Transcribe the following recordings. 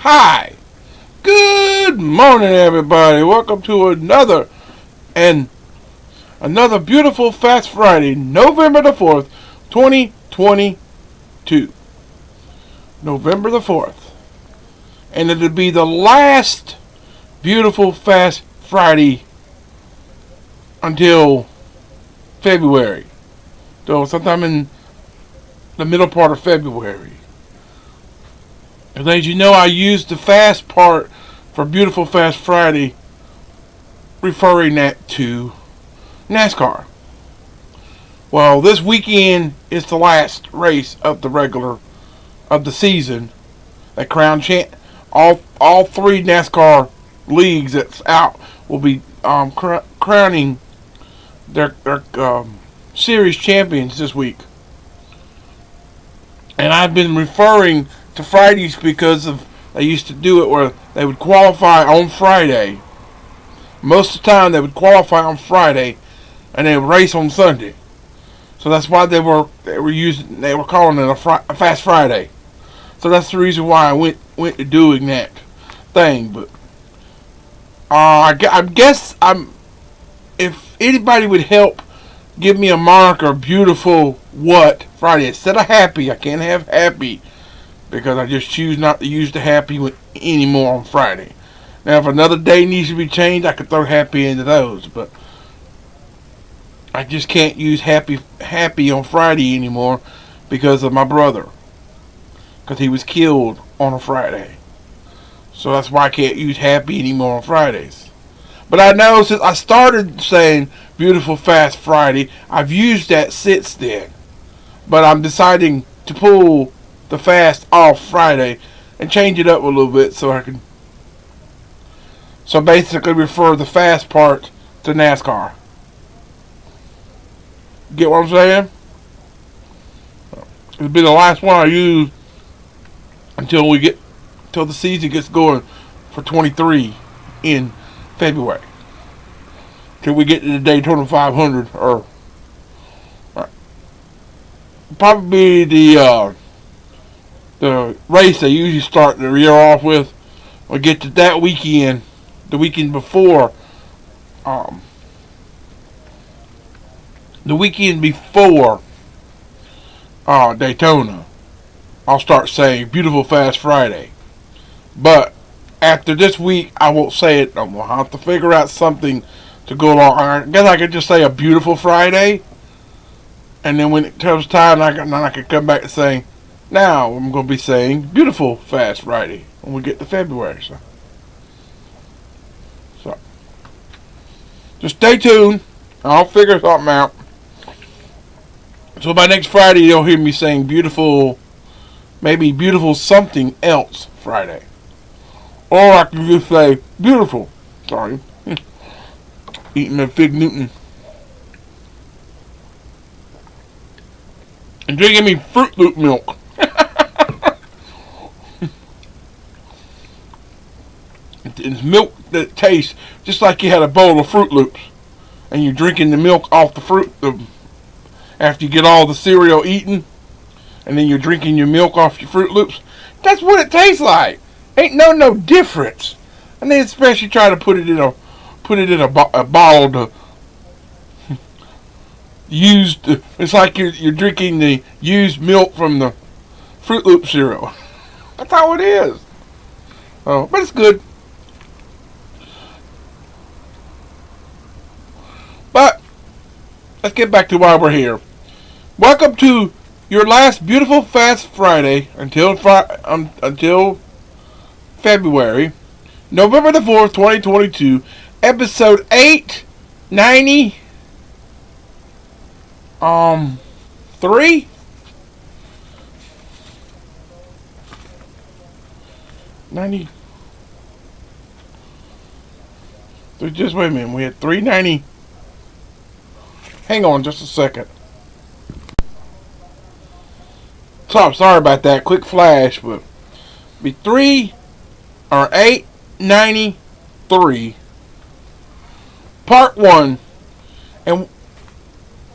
Hi, good morning, everybody. Welcome to another beautiful Fast Friday, November the 4th, 2022. November the 4th. And it'll be the last beautiful Fast Friday until February. So sometime in the middle part of February. And as you know, I used the fast part for Beautiful Fast Friday, referring that to NASCAR. Well, this weekend is the last race of the season. That crown champ, all three NASCAR leagues that's out will be crowning their series champions this week. And I've been referring to Fridays because they used to do it where they would qualify on Friday. Most of the time they would qualify on Friday and they would race on Sunday. So that's why they were calling it a Fast Friday. So that's the reason why I went to doing that thing. But I guess if anybody would help give me a moniker, Beautiful what Friday instead of Happy. I can't have Happy because I just choose not to use the Happy anymore on Friday. Now, if another day needs to be changed, I could throw Happy into those, but I just can't use Happy on Friday anymore because of my brother, because he was killed on a Friday. So that's why I can't use Happy anymore on Fridays. But I know since I started saying Beautiful Fast Friday, I've used that since then. But I'm deciding to pull the fast off Friday and change it up a little bit so I can basically refer the fast part to NASCAR. Get what I'm saying? It'll be the last one I use until the season gets going for 23 in February. Till we get to the Daytona 500 or probably the race they usually start the year off with. We'll get to that weekend, the weekend before Daytona. I'll start saying Beautiful Fast Friday. But after this week, I won't say it no more. I'll have to figure out something to go along. I guess I could just say a Beautiful Friday. And then when it comes time, I can come back and say, now I'm going to be saying Beautiful Fast Friday when we get to February. So just stay tuned. I'll figure something out. So by next Friday, you'll hear me saying maybe Beautiful Something Else Friday. Or I can just say Beautiful. Sorry. Eating a Fig Newton. And drinking me Fruit Loop milk. It's milk that tastes just like you had a bowl of Fruit Loops. And you're drinking the milk off the fruit after you get all the cereal eaten. And then you're drinking your milk off your Fruit Loops. That's what it tastes like. Ain't no difference. And they especially try to put it in a bottle to used. It's like you're drinking the used milk from the Fruit Loop cereal. That's how it is. Oh, but it's good. But let's get back to why we're here. Welcome to your last Beautiful Fast Friday until February, November the 4th, 2022, episode 890. 3. Just wait a minute. We had 390. Hang on just a second. So I'm sorry about that. Quick flash, but be 893. Part 1. And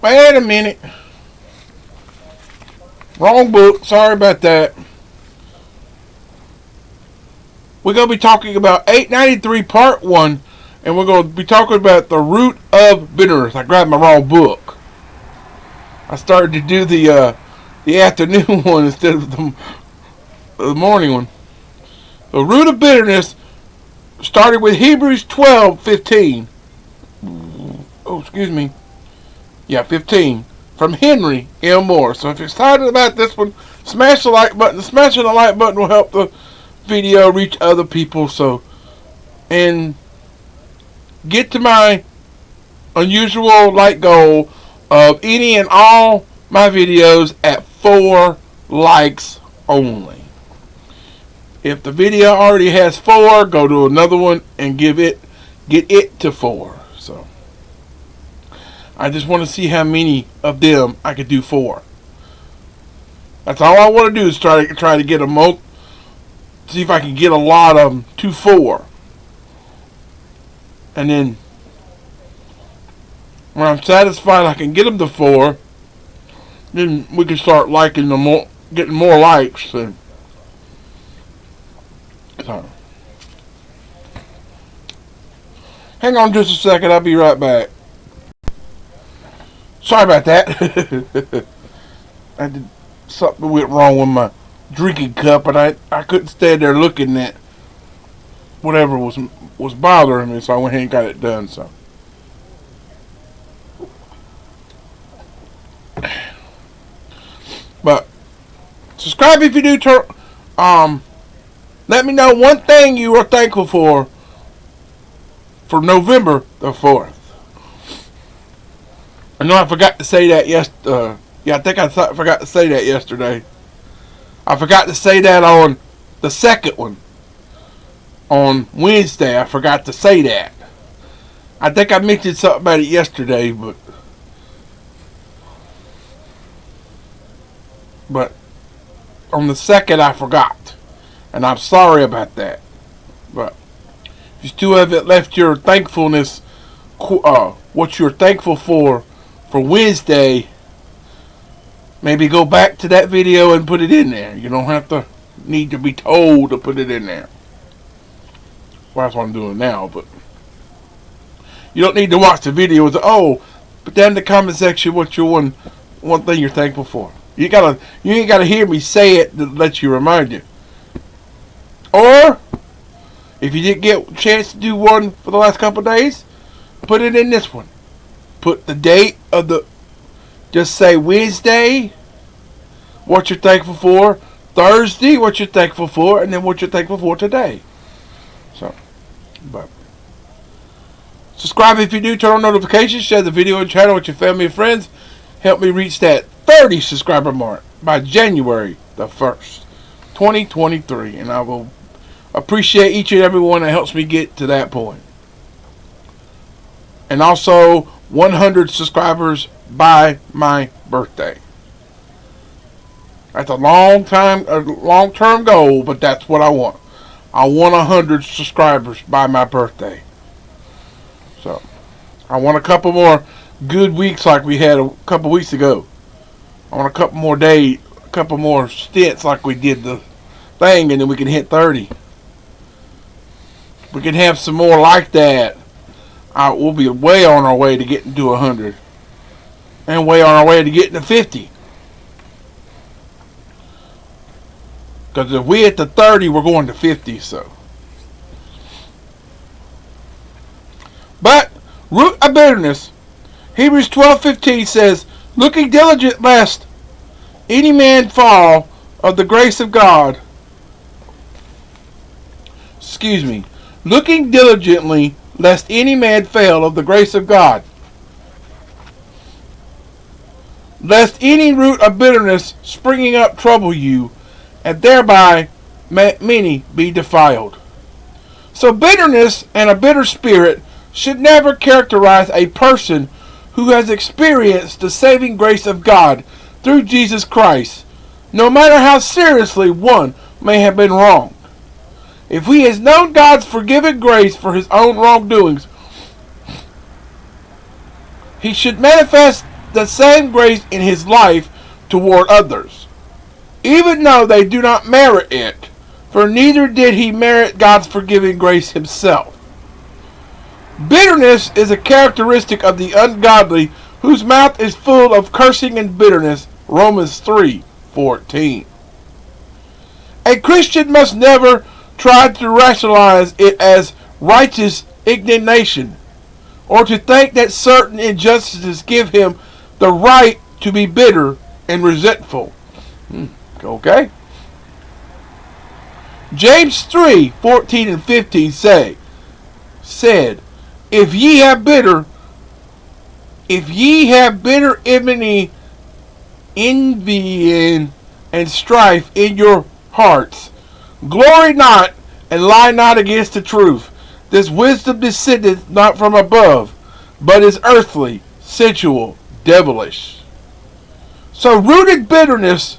wait a minute. Wrong book. Sorry about that. we're going to be talking about 893 Part 1, and we're going to be talking about the root of bitterness. I grabbed my wrong book. I started to do the afternoon one instead of the morning one. The root of bitterness started with Hebrews 12:15. Oh, excuse me. Yeah, 15. From Henry M. Moore. So if you're excited about this one, smash the like button. Smashing the like button will help the video reach other people. So, and get to my unusual like goal of any and all my videos at 4 likes only. If the video already has 4, go to another one and get it to 4. So I just want to see how many of them I could do 4. That's all I want to do is try to get see if I can get a lot of them to 4. And then when I'm satisfied I can get them to 4, then we can start liking them more, getting more likes. And so, hang on just a second, I'll be right back. Sorry about that. I did something went wrong with my drinking cup, and I couldn't stand there looking at whatever was bothering me, so I went ahead and got it done. So, but subscribe if you do. Let me know one thing you are thankful for November the 4th. I know I forgot to say that I think I forgot to say that yesterday. I forgot to say that on the second one. On Wednesday, I forgot to say that. I think I mentioned something about it yesterday, but on the second I forgot. And I'm sorry about that. But if you still haven't left your thankfulness, what you're thankful for Wednesday, maybe go back to that video and put it in there. You don't have to need to be told to put it in there. Well, that's what I'm doing now, but you don't need to watch the video and say, put down in the comment section what your one thing you're thankful for. You ain't gotta hear me say it to let you remind you. Or if you didn't get a chance to do one for the last couple of days, put it in this one. Put the date of just say Wednesday, what you're thankful for, Thursday, what you're thankful for, and then what you're thankful for today. So, but subscribe if you do, turn on notifications, share the video and channel with your family and friends. Help me reach that 30 subscriber mark by January the 1st, 2023, and I will appreciate each and every one that helps me get to that point. And also 100 subscribers by my birthday. That's a long-term goal, but that's what I want. I want 100 subscribers by my birthday. So, I want a couple more good weeks like we had a couple weeks ago. I want a couple more days, a couple more stints like we did the thing, and then we can hit 30. We can have some more like that. We'll be way on our way to getting to 100. And way on our way to getting to 50. Because if we hit the 30, we're going to 50, so. But, root of bitterness. Hebrews 12:15 says, looking diligent lest any man fall of the grace of God. Looking diligently lest any man fail of the grace of God. Lest any root of bitterness springing up trouble you, and thereby many be defiled. So bitterness and a bitter spirit should never characterize a person who has experienced the saving grace of God through Jesus Christ, no matter how seriously one may have been wronged. If he has known God's forgiving grace for his own wrongdoings, he should manifest the same grace in his life toward others, even though they do not merit it for neither did he merit God's forgiving grace himself. Bitterness is a characteristic of the ungodly, whose mouth is full of cursing and bitterness. Romans 3:14. A Christian must never try to rationalize it as righteous indignation, or to think that certain injustices give him the right to be bitter and resentful. Okay? James 3:14 and 15 said, If ye have bitter envy and strife in your hearts, glory not and lie not against the truth. This wisdom descendeth not from above, but is earthly, sensual, devilish. So rooted bitterness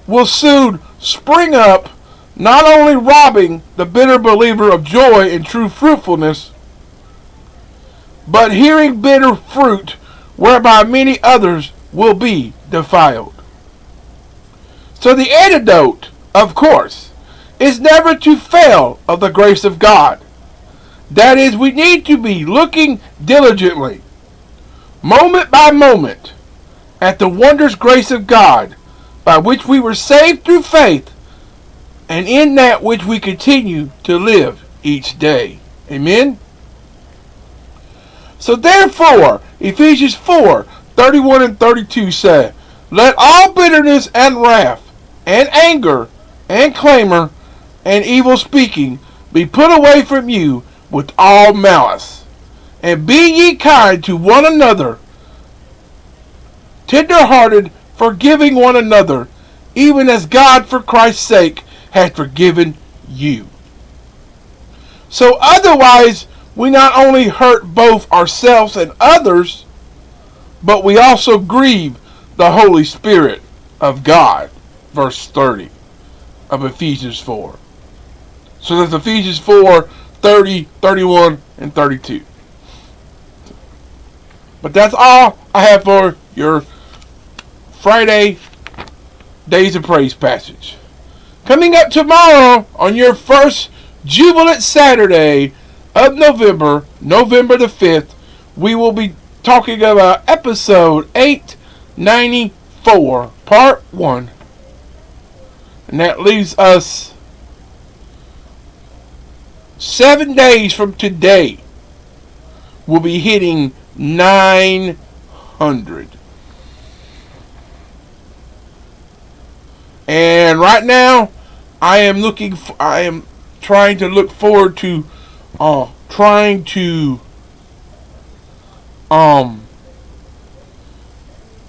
will soon spring up, not only robbing the bitter believer of joy and true fruitfulness, but hearing bitter fruit, whereby many others will be defiled. So the antidote, of course, is never to fail of the grace of God. That is, we need to be looking diligently, moment by moment, at the wondrous grace of God, by which we were saved through faith, and in that which we continue to live each day. Amen? So therefore, Ephesians 4:31 and 32 say, Let all bitterness and wrath, and anger, and clamor, and evil speaking be put away from you with all malice. And be ye kind to one another, tender-hearted, forgiving one another, even as God for Christ's sake hath forgiven you. So otherwise, we not only hurt both ourselves and others, but we also grieve the Holy Spirit of God. Verse 30 of Ephesians 4. So that's Ephesians 4:30, 31, and 32. But that's all I have for your Friday Days of Praise passage. Coming up tomorrow on your first Jubilant Saturday of November the 5th, we will be talking about episode 894, part 1. And that leaves us 7 days from today. We'll be hitting 900. And right now, I am trying to look forward to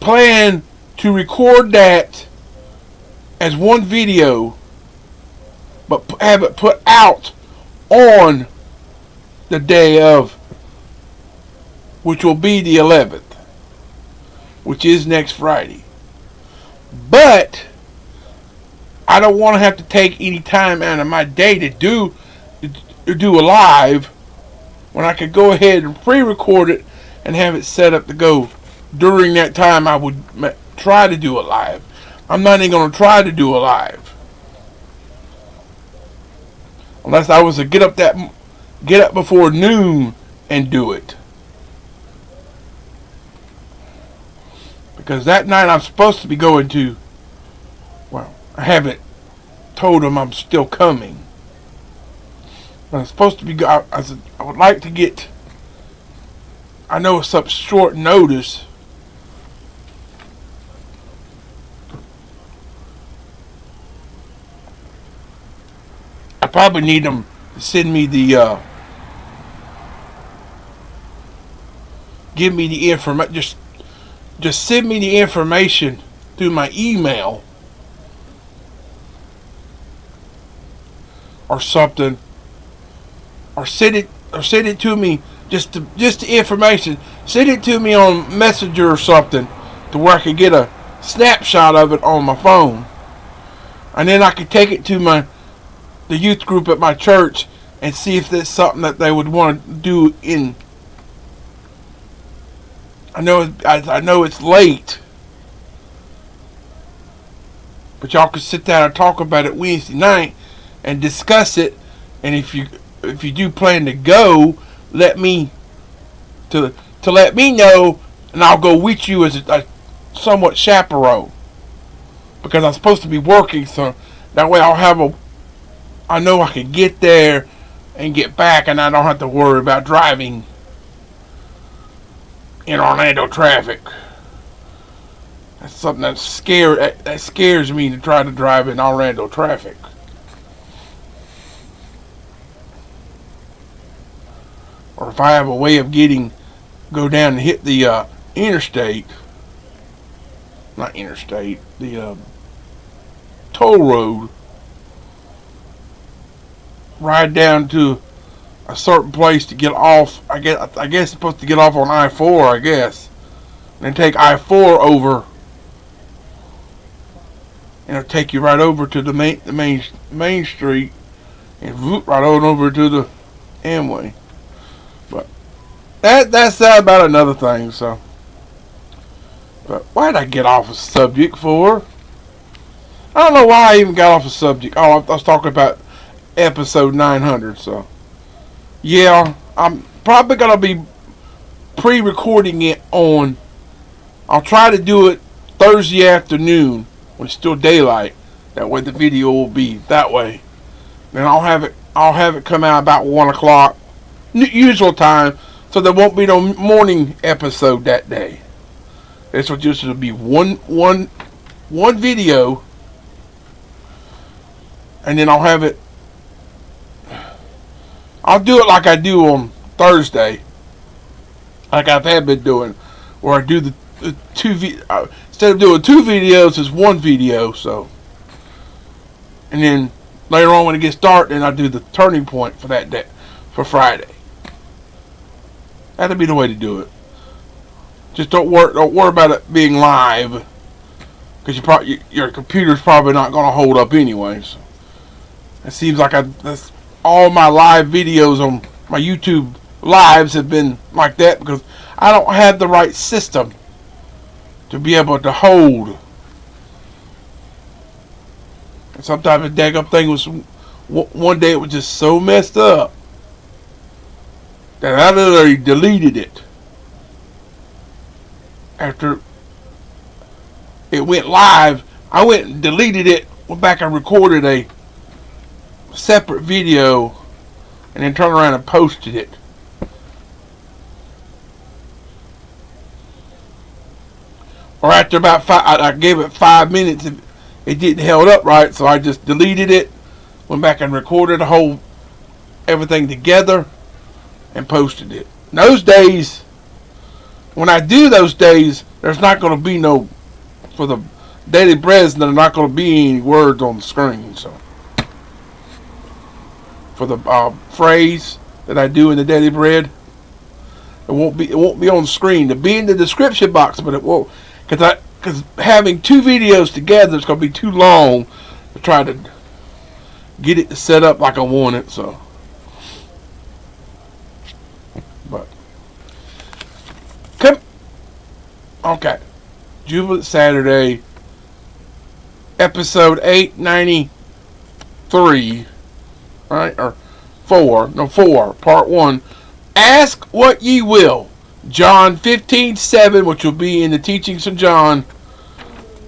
plan to record that as one video, but have it put out on the day of, which will be the 11th, which is next Friday. But I don't want to have to take any time out of my day to do a live, when I could go ahead and pre-record it and have it set up to go during that time. I would try to do a live. I'm not even going to try to do a live unless I was to get up before noon and do it, because that night I'm supposed to be going to, well, I haven't told them I'm still coming. I'm supposed to be. I would like to get. I know it's up short notice. I probably need them to send me the. Give me the information. Just send me the information through my email or something. Or send it to me, just the information. Send it to me on Messenger or something, to where I could get a snapshot of it on my phone, and then I could take it to the youth group at my church and see if there's something that they would want to do in. I know it's late, but y'all could sit down and talk about it Wednesday night, and discuss it. And if you do plan to go, let me let me know, and I'll go with you as a somewhat chaperone, because I'm supposed to be working, so that way I know I can get there and get back, and I don't have to worry about driving in Orlando traffic. That's something that scares me, to try to drive in Orlando traffic. Or if I have a way of go down and hit the interstate, not interstate, the toll road, ride down to a certain place to get off. I guess it's supposed to get off on I-4, I guess, and then take I-4 over, and it'll take you right over to the main street, and right on over to the Amway. But that's about another thing. So, but why did I get off the subject for? I don't know why I even got off the subject. Oh, I was talking about episode 900. So, yeah, I'm probably gonna be pre-recording it on. I'll try to do it Thursday afternoon when it's still daylight. That way the video will be that way. Then I'll have it come out about 1 o'clock, usual time, so there won't be no morning episode that day. This will just be one video, and then I'll do it like I do on Thursday, like I've been doing, where I do the instead of doing 2 videos, it's 1 video. So, and then later on when it gets dark, then I do the turning point for that day, for Friday. That'll be the way to do it. Just don't worry about it being live, because your computer's probably not going to hold up anyways. It seems like all my live videos on my YouTube lives have been like that, because I don't have the right system to be able to hold. And sometimes the daggum thing was, one day it was just so messed up that I literally deleted it. After it went live, I went and deleted it, went back and recorded a separate video, and then turned around and posted it. Or after about I gave it 5 minutes, it didn't held up right, so I just deleted it, went back and recorded everything together, and posted it. And those days, when I do those days, there's not going to be for the Daily Breads, there's not going to be any words on the screen. So, for the phrase that I do in the Daily Bread, it won't be on the screen. It'll be in the description box, but it won't, because having 2 videos together is going to be too long to try to get it set up like I want it. So, but okay, Jubilant Saturday, episode 893, right, or 4, part 1. Ask what ye will. John 15:7, which will be in the Teachings of John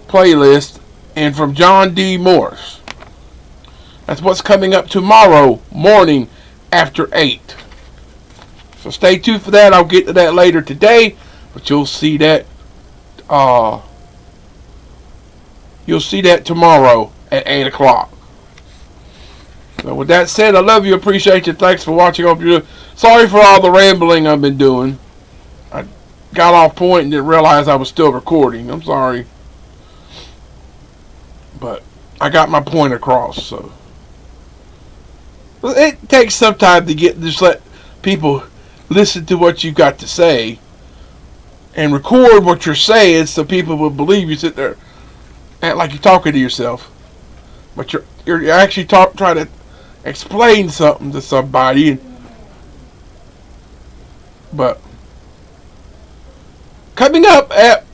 playlist, and from John D. Morris. That's what's coming up tomorrow morning after 8. So stay tuned for that. I'll get to that later today, but you'll see that tomorrow at 8 o'clock. So with that said, I love you, appreciate you, thanks for watching. Hope you're sorry for all the rambling I've been doing. I got off point and didn't realize I was still recording. I'm sorry, but I got my point across. So it takes some time to just let people listen to what you've got to say and record what you're saying, so people will believe you. Sit there, act like you're talking to yourself, but you're actually trying to explain something to somebody. But coming up at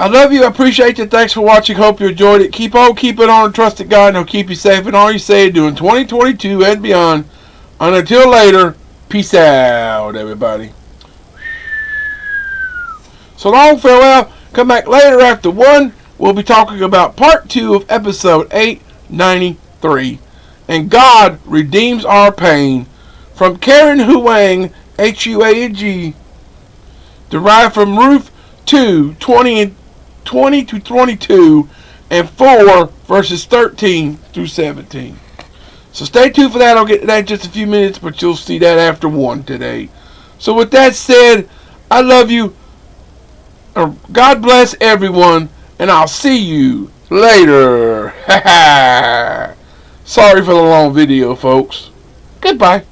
I love you. I appreciate you. Thanks for watching. Hope you enjoyed it. Keep on keeping on and trusting God, and He'll keep you safe in all you say and do in 2022 and beyond. And until later, peace out, everybody. So long, farewell. Come back later after 1. We'll be talking about part 2 of episode 893. And God redeems our pain. From Karen Huang, Huang, derived from Ruth 2, 20 to 22, and 4, verses 13 through 17. So stay tuned for that. I'll get to that in just a few minutes, but you'll see that after 1 today. So with that said, I love you. God bless everyone, and I'll see you later. Sorry for the long video, folks. Goodbye.